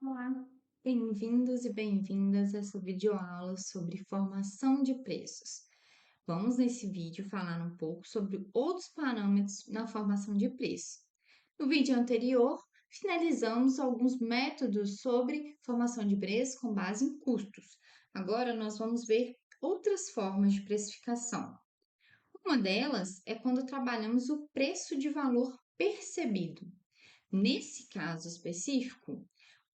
Olá, bem-vindos e bem-vindas a essa videoaula sobre formação de preços. Vamos nesse vídeo falar um pouco sobre outros parâmetros na formação de preço. No vídeo anterior, finalizamos alguns métodos sobre formação de preço com base em custos. Agora nós vamos ver outras formas de precificação. Uma delas é quando trabalhamos o preço de valor percebido. Nesse caso específico,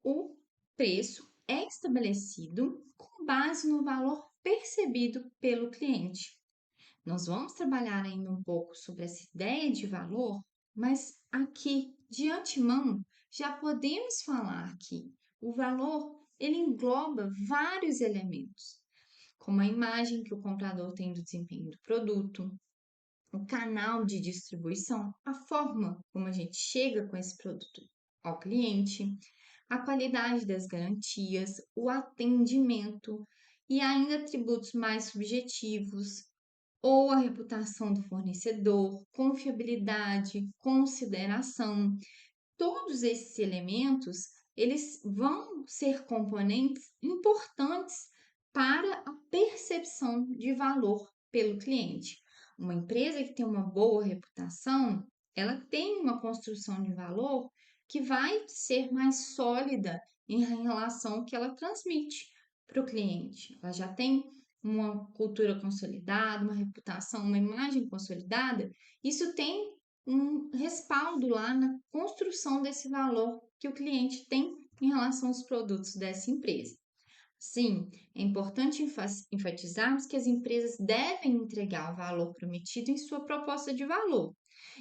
o preço é estabelecido com base no valor percebido pelo cliente. Nós vamos trabalhar ainda um pouco sobre essa ideia de valor, mas aqui de antemão já podemos falar que o valor ele engloba vários elementos, como a imagem que o comprador tem do desempenho do produto, o canal de distribuição, a forma como a gente chega com esse produto ao cliente, a qualidade das garantias, o atendimento e ainda atributos mais subjetivos, ou a reputação do fornecedor, confiabilidade, consideração. Todos esses elementos, eles vão ser componentes importantes para a percepção de valor pelo cliente. Uma empresa que tem uma boa reputação, ela tem uma construção de valor que vai ser mais sólida em relação ao que ela transmite para o cliente. Ela já tem uma cultura consolidada, uma reputação, uma imagem consolidada. Isso tem um respaldo lá na construção desse valor que o cliente tem em relação aos produtos dessa empresa. Sim, é importante enfatizarmos que as empresas devem entregar o valor prometido em sua proposta de valor.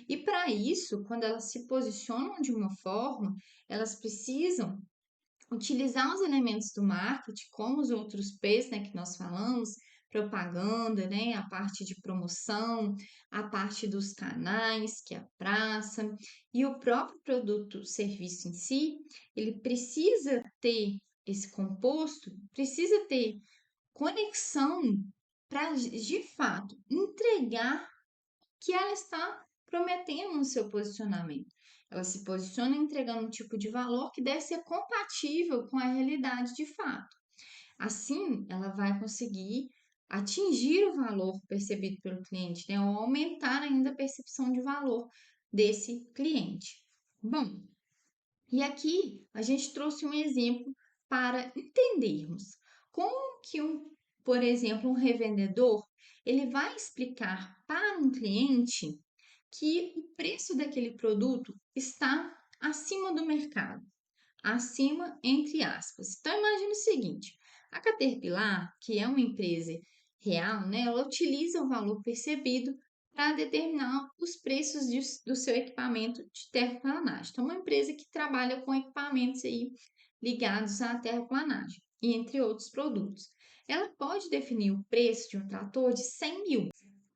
E para isso, quando elas se posicionam de uma forma, elas precisam utilizar os elementos do marketing, como os outros P's, né, que nós falamos, propaganda, né, a parte de promoção, a parte dos canais, que é a praça, e o próprio produto, serviço em si, ele precisa ter esse composto, precisa ter conexão para, de fato, entregar que ela está prometendo no seu posicionamento. Ela se posiciona entregando um tipo de valor que deve ser compatível com a realidade de fato. Assim, ela vai conseguir atingir o valor percebido pelo cliente, né? Ou aumentar ainda a percepção de valor desse cliente. Bom, e aqui a gente trouxe um exemplo para entendermos como que por exemplo, um revendedor, ele vai explicar para um cliente que o preço daquele produto está acima do mercado, acima entre aspas. Então imagine o seguinte, a Caterpillar, que é uma empresa real, né, ela utiliza o valor percebido para determinar os preços do seu equipamento de terraplanagem. Então, uma empresa que trabalha com equipamentos aí ligados à terraplanagem e entre outros produtos. Ela pode definir o preço de um trator de 100 mil,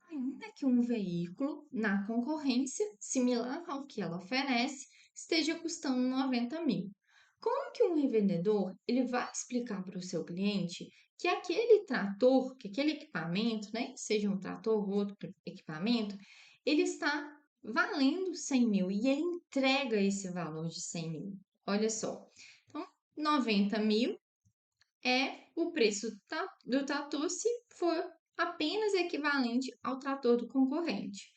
ainda que um veículo na concorrência, similar ao que ela oferece, esteja custando 90 mil. Como que um revendedor ele vai explicar para o seu cliente que aquele trator, que aquele equipamento, né, seja um trator ou outro equipamento, ele está valendo 100 mil e ele entrega esse valor de 100 mil? Olha só, então 90 mil é o preço do trator se for apenas equivalente ao trator do concorrente.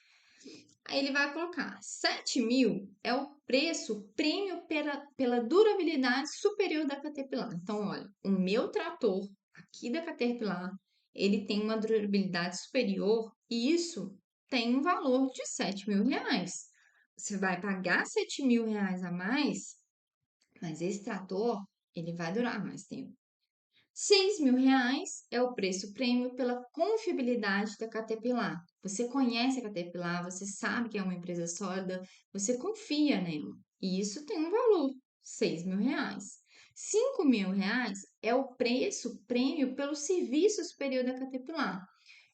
Aí ele vai colocar 7 mil é o preço prêmio pela durabilidade superior da Caterpillar. Então, olha, o meu trator aqui da Caterpillar, ele tem uma durabilidade superior e isso tem um valor de 7 mil reais. Você vai pagar 7 mil reais a mais, mas esse trator, ele vai durar mais tempo. 6 mil reais é o preço prêmio pela confiabilidade da Caterpillar. Você conhece a Caterpillar, você sabe que é uma empresa sólida, você confia nela. E isso tem um valor, 6 mil reais. 5 mil reais é o preço prêmio pelo serviço superior da Caterpillar.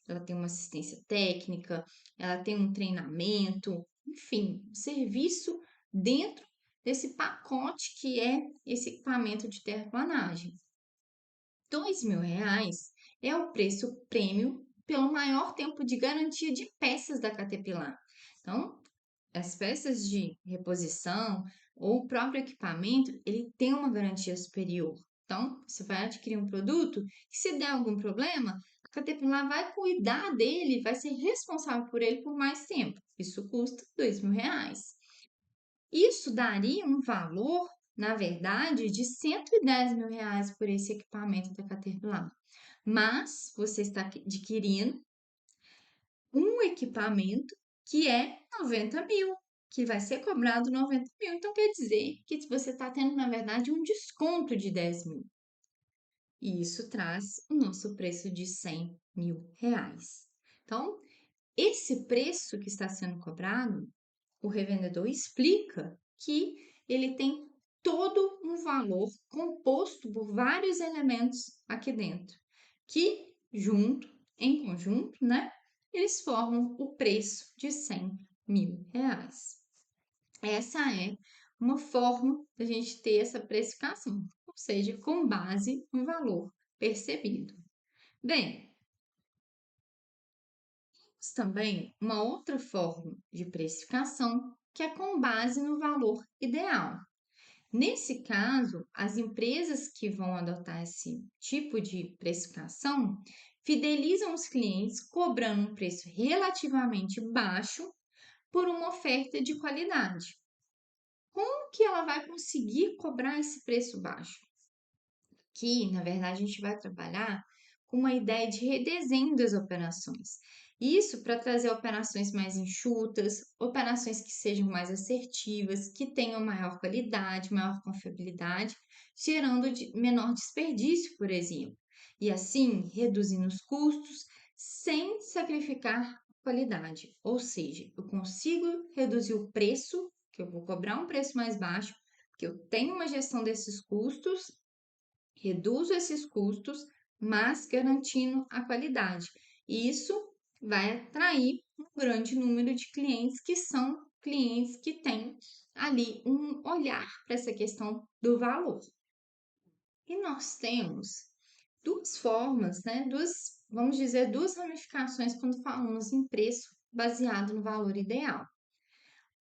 Ela tem uma assistência técnica, ela tem um treinamento, enfim, um serviço dentro desse pacote que é esse equipamento de terraplanagem. 2 mil reais é o preço prêmio pelo maior tempo de garantia de peças da Caterpillar. Então, as peças de reposição, ou o próprio equipamento, ele tem uma garantia superior. Então, você vai adquirir um produto que, se der algum problema, a Caterpillar vai cuidar dele, vai ser responsável por ele por mais tempo. Isso custa R$ 2.000. Isso daria um valor, na verdade, de R$ 110.000 por esse equipamento da Caterpillar. Mas você está adquirindo um equipamento que é 90.000, que vai ser cobrado 90.000. Então, quer dizer que você está tendo, na verdade, um desconto de 10.000. E isso traz o nosso preço de R$ 100.000. Então, esse preço que está sendo cobrado, o revendedor explica que ele tem todo um valor composto por vários elementos aqui dentro, que em conjunto, né, eles formam o preço de R$ 100.000. Essa é uma forma da gente ter essa precificação, ou seja, com base no valor percebido. Bem, temos também uma outra forma de precificação que é com base no valor ideal. Nesse caso, as empresas que vão adotar esse tipo de precificação fidelizam os clientes cobrando um preço relativamente baixo por uma oferta de qualidade. Como que ela vai conseguir cobrar esse preço baixo? Que, na verdade, a gente vai trabalhar com uma ideia de redesenho das operações. Isso para trazer operações mais enxutas, operações que sejam mais assertivas, que tenham maior qualidade, maior confiabilidade, gerando menor desperdício, por exemplo. E assim, reduzindo os custos sem sacrificar a qualidade. Ou seja, eu consigo reduzir o preço, que eu vou cobrar um preço mais baixo, porque eu tenho uma gestão desses custos, reduzo esses custos, mas garantindo a qualidade. E isso vai atrair um grande número de clientes que são clientes que têm ali um olhar para essa questão do valor. E nós temos duas formas, né? Vamos dizer, duas ramificações quando falamos em preço baseado no valor ideal.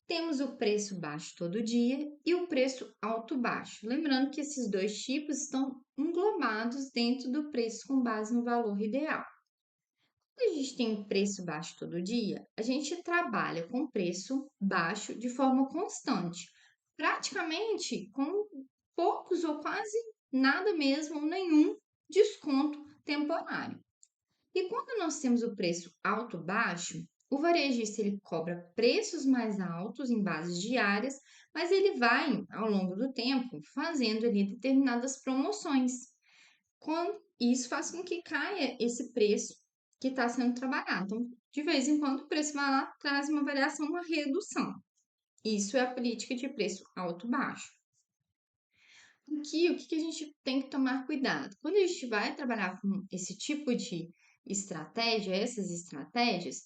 Temos o preço baixo todo dia e o preço alto baixo. Lembrando que esses dois tipos estão englobados dentro do preço com base no valor ideal. Quando a gente tem preço baixo todo dia, a gente trabalha com preço baixo de forma constante, praticamente com poucos ou quase nada mesmo, ou nenhum desconto temporário. E quando nós temos o preço alto-baixo, o varejista ele cobra preços mais altos em bases diárias, mas ele vai, ao longo do tempo, fazendo ali determinadas promoções. Isso faz com que caia esse preço que está sendo trabalhado. Então, de vez em quando, o preço vai lá, traz uma variação, uma redução. Isso é a política de preço alto-baixo. Aqui, o que a gente tem que tomar cuidado? Quando a gente vai trabalhar com esse tipo de estratégia, essas estratégias,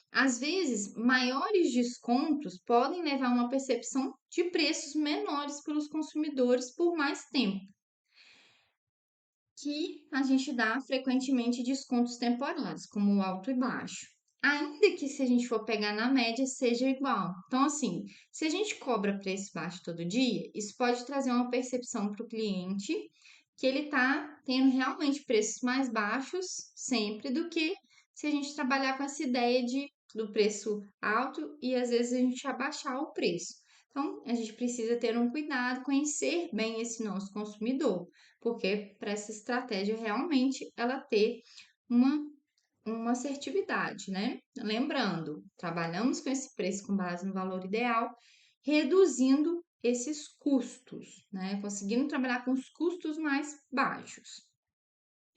às vezes maiores descontos podem levar a uma percepção de preços menores pelos consumidores por mais tempo, que a gente dá frequentemente descontos temporários, como o alto e baixo. Ainda que se a gente for pegar na média, seja igual. Então, assim, se a gente cobra preço baixo todo dia, isso pode trazer uma percepção para o cliente que ele está tendo realmente preços mais baixos sempre do que se a gente trabalhar com essa ideia do preço alto e às vezes a gente abaixar o preço. Então, a gente precisa ter um cuidado, conhecer bem esse nosso consumidor, porque para essa estratégia realmente ela ter uma assertividade, né? Lembrando, trabalhamos com esse preço com base no valor ideal, reduzindo esses custos, né? Conseguindo trabalhar com os custos mais baixos.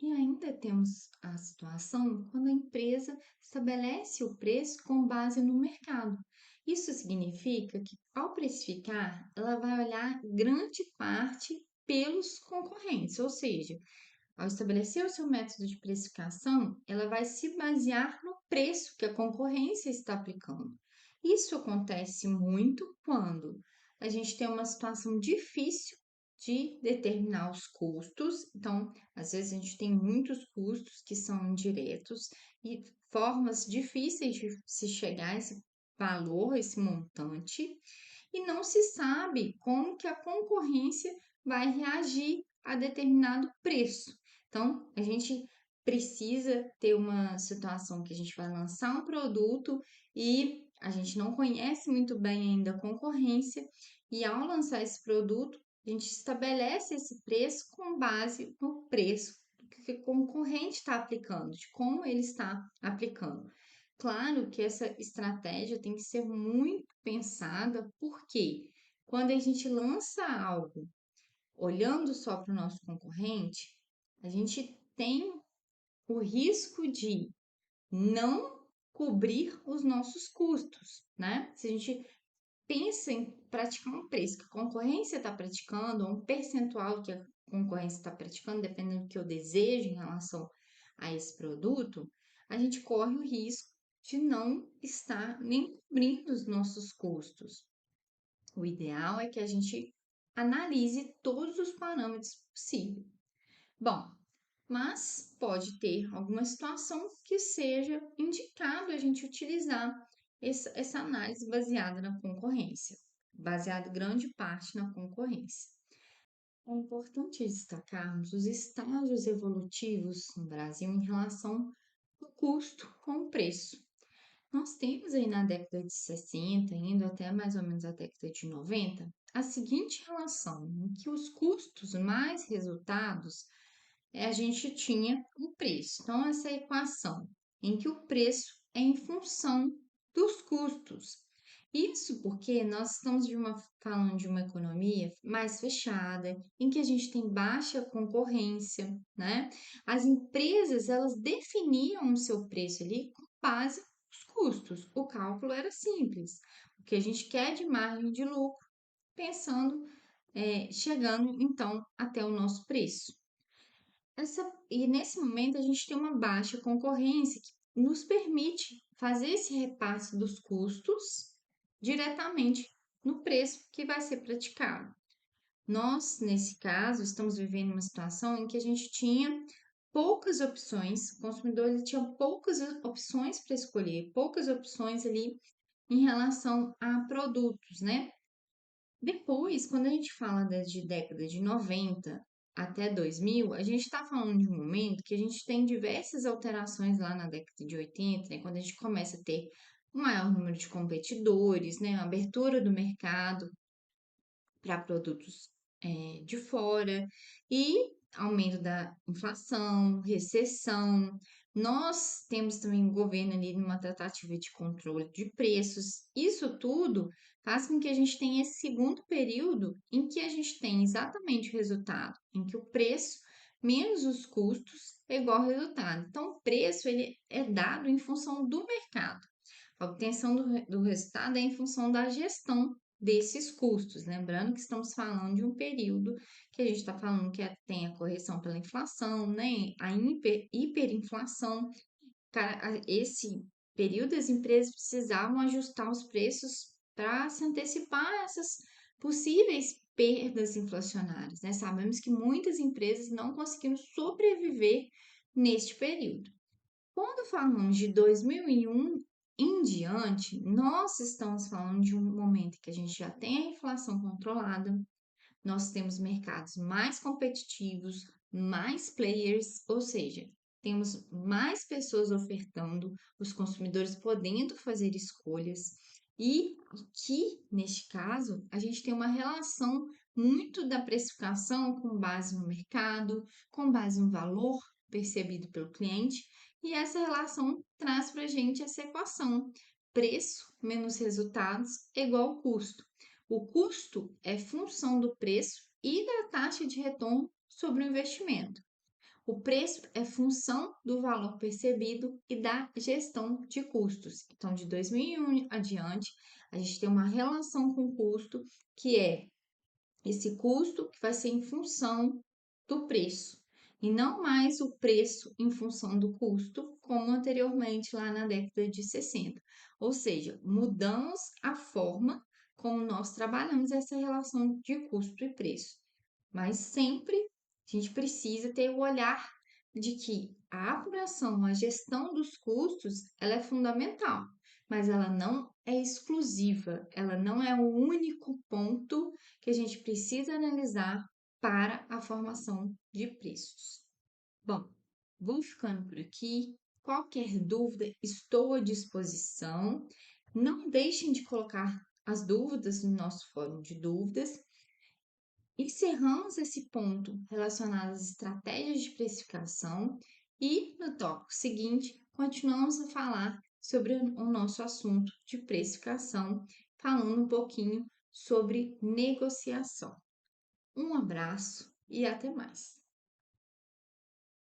E ainda temos a situação quando a empresa estabelece o preço com base no mercado. Isso significa que, ao precificar, ela vai olhar grande parte pelos concorrentes, ou seja, ao estabelecer o seu método de precificação, ela vai se basear no preço que a concorrência está aplicando. Isso acontece muito quando a gente tem uma situação difícil de determinar os custos. Então, às vezes a gente tem muitos custos que são indiretos e formas difíceis de se chegar a esse valor, esse montante. e não se sabe como que a concorrência vai reagir a determinado preço. Então, a gente precisa ter uma situação que a gente vai lançar um produto e a gente não conhece muito bem ainda a concorrência, e ao lançar esse produto, a gente estabelece esse preço com base no preço que o concorrente está aplicando, de como ele está aplicando. Claro que essa estratégia tem que ser muito pensada, porque quando a gente lança algo olhando só para o nosso concorrente, a gente tem o risco de não cobrir os nossos custos, né? Se a gente pensa em praticar um preço que a concorrência está praticando, ou um percentual que a concorrência está praticando, dependendo do que eu desejo em relação a esse produto, a gente corre o risco de não estar nem cobrindo os nossos custos. O ideal é que a gente analise todos os parâmetros possíveis. Bom, mas pode ter alguma situação que seja indicado a gente utilizar essa análise baseada na concorrência, baseada grande parte na concorrência. É importante destacarmos os estágios evolutivos no Brasil em relação ao custo com o preço. Nós temos aí na década de 60, indo até mais ou menos a década de 90, a seguinte relação, em que os custos mais resultados a gente tinha o preço. Então, essa equação em que o preço é em função dos custos. Isso porque nós estamos falando de uma economia mais fechada, em que a gente tem baixa concorrência, né? As empresas, elas definiam o seu preço ali com base nos custos. O cálculo era simples. O que a gente quer de margem de lucro, pensando, chegando então até o nosso preço. E nesse momento a gente tem uma baixa concorrência que nos permite fazer esse repasse dos custos diretamente no preço que vai ser praticado. Nós, nesse caso, estamos vivendo uma situação em que a gente tinha poucas opções, o consumidor ele tinha poucas opções para escolher, poucas opções ali em relação a produtos, né? Depois, quando a gente fala de década de 90 até 2000, a gente está falando de um momento que a gente tem diversas alterações lá na década de 80, né, quando a gente começa a ter um maior número de competidores, né, a abertura do mercado para produtos de fora e aumento da inflação, recessão. Nós temos também o governo ali numa tratativa de controle de preços. Isso tudo faz com que a gente tenha esse segundo período em que a gente tem exatamente o resultado, em que o preço menos os custos é igual ao resultado. Então, o preço ele é dado em função do mercado. A obtenção do resultado é em função da gestão desses custos. Lembrando que estamos falando de um período que a gente está falando que tem a correção pela inflação, né? A hiperinflação. Esse período as empresas precisavam ajustar os preços para se antecipar a essas possíveis perdas inflacionárias, né? Sabemos que muitas empresas não conseguiram sobreviver neste período. Quando falamos de 2001 em diante, nós estamos falando de um momento que a gente já tem a inflação controlada, nós temos mercados mais competitivos, mais players, ou seja, temos mais pessoas ofertando, os consumidores podendo fazer escolhas. E aqui, neste caso, a gente tem uma relação muito da precificação com base no mercado, com base no valor percebido pelo cliente, e essa relação traz para a gente essa equação: preço menos resultados é igual ao custo. O custo é função do preço e da taxa de retorno sobre o investimento. O preço é função do valor percebido e da gestão de custos. Então, de 2001 adiante, a gente tem uma relação com o custo, que é esse custo que vai ser em função do preço, e não mais o preço em função do custo, como anteriormente lá na década de 60. Ou seja, mudamos a forma como nós trabalhamos essa relação de custo e preço. Mas sempre a gente precisa ter o olhar de que a apuração, a gestão dos custos, ela é fundamental. mas ela não é exclusiva, ela não é o único ponto que a gente precisa analisar para a formação de preços. Bom, vou ficando por aqui. Qualquer dúvida, estou à disposição. Não deixem de colocar as dúvidas no nosso fórum de dúvidas. Encerramos esse ponto relacionado às estratégias de precificação e no tópico seguinte continuamos a falar sobre o nosso assunto de precificação, falando um pouquinho sobre negociação. Um abraço e até mais!